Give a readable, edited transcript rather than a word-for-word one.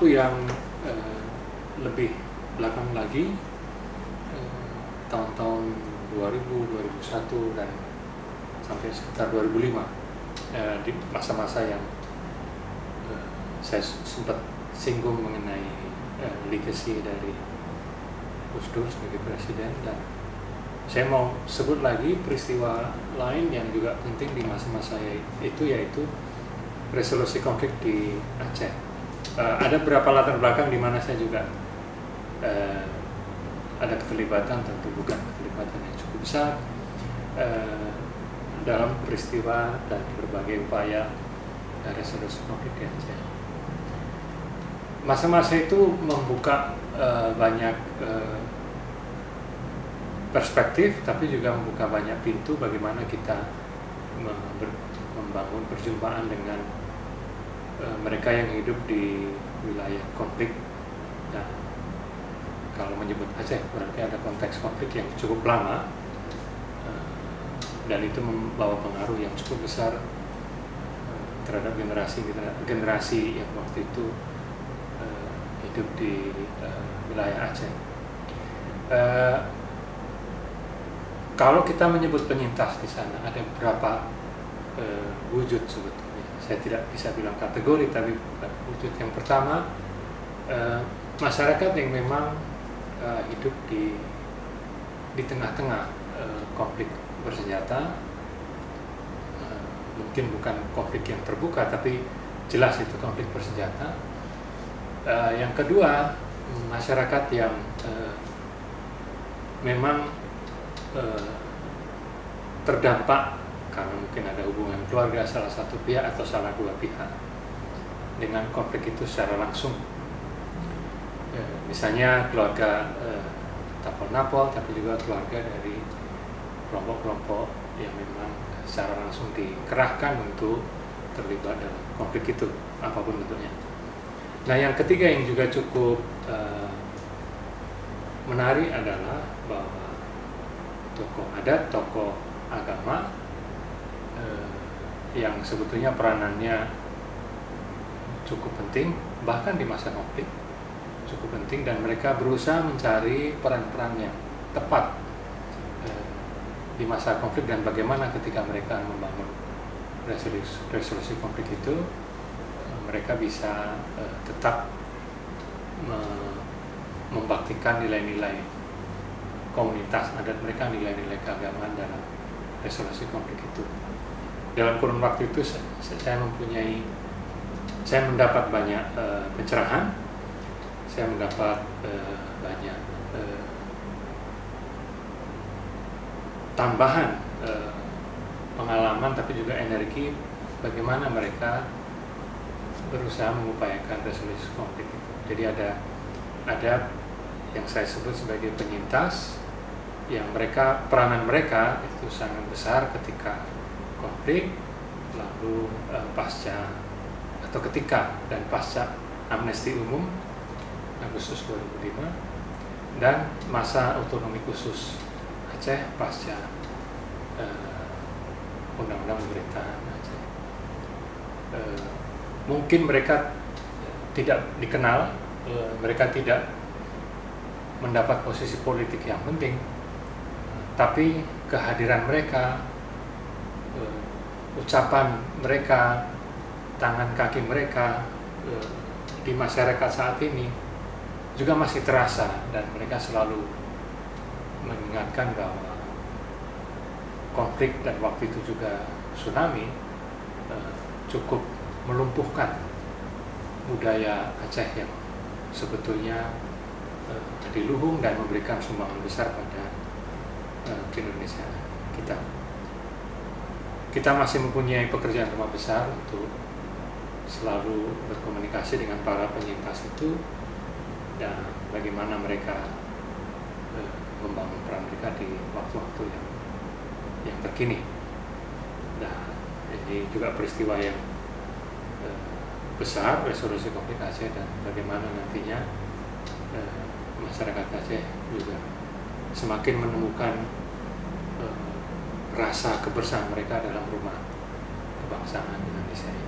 waktu yang lebih belakang lagi, tahun-tahun 2000, 2001 dan sampai sekitar 2005, di masa-masa yang saya sempat singgung mengenai legacy dari Gus Dur sebagai presiden, dan saya mau sebut lagi peristiwa lain yang juga penting di masa-masa itu, yaitu resolusi konflik di Aceh. Ada beberapa latar belakang di mana saya juga ada keterlibatan, tentu bukan keterlibatan yang cukup besar, dalam peristiwa dan berbagai upaya resolusi konflik di Aceh. Masa-masa itu membuka banyak perspektif, tapi juga membuka banyak pintu bagaimana kita membangun perjumpaan dengan mereka yang hidup di wilayah konflik. Nah, kalau menyebut Aceh berarti ada konteks konflik yang cukup lama, dan itu membawa pengaruh yang cukup besar terhadap generasi yang waktu itu hidup di wilayah Aceh. Kalau kita menyebut penyintas di sana, ada beberapa wujud sebetulnya. Saya tidak bisa bilang kategori, tapi wujud yang pertama, masyarakat yang memang hidup di tengah-tengah konflik bersenjata. Mungkin bukan konflik yang terbuka, tapi jelas itu konflik bersenjata. Yang kedua, masyarakat yang memang terdampak karena mungkin ada hubungan keluarga salah satu pihak atau salah dua pihak dengan konflik itu secara langsung. Misalnya keluarga tapol-napol, tapi juga keluarga dari kelompok-kelompok yang memang secara langsung dikerahkan untuk terlibat dalam konflik itu, apapun bentuknya. Nah, yang ketiga yang juga cukup menarik adalah bahwa tokoh adat, tokoh agama yang sebetulnya peranannya cukup penting, bahkan di masa konflik cukup penting, dan mereka berusaha mencari peran-peran yang tepat di masa konflik, dan bagaimana ketika mereka membangun resolusi konflik itu mereka bisa tetap membaktikan nilai-nilai komunitas adat mereka, nilai-nilai keagamaan dalam resolusi konflik itu. Dalam kurun waktu itu saya mendapat banyak pencerahan, saya mendapat banyak tambahan pengalaman, tapi juga energi bagaimana mereka berusaha mengupayakan resolusi konflik itu. Jadi ada yang saya sebut sebagai penyintas, yang peranan mereka itu sangat besar ketika konflik, lalu pasca atau ketika dan pasca amnesti umum Agustus 2005, dan masa otonomi khusus Aceh pasca undang-undang pemerintahan Aceh. Mungkin mereka tidak dikenal, mereka tidak mendapat posisi politik yang penting, tapi kehadiran mereka, ucapan mereka, tangan kaki mereka di masyarakat saat ini juga masih terasa, dan mereka selalu mengingatkan bahwa konflik dan waktu itu juga tsunami cukup melumpuhkan budaya Aceh yang sebetulnya diluhung dan memberikan sumbangan besar pada Indonesia kita. Kita masih mempunyai pekerjaan rumah besar untuk selalu berkomunikasi dengan para penyintas itu, dan bagaimana mereka membangun peran mereka di waktu-waktu yang terkini. Nah, ini juga peristiwa yang besar, resolusi konflik Aceh, dan bagaimana nantinya masyarakat Aceh juga semakin menemukan rasa kebersamaan mereka dalam rumah kebangsaan Indonesia ini.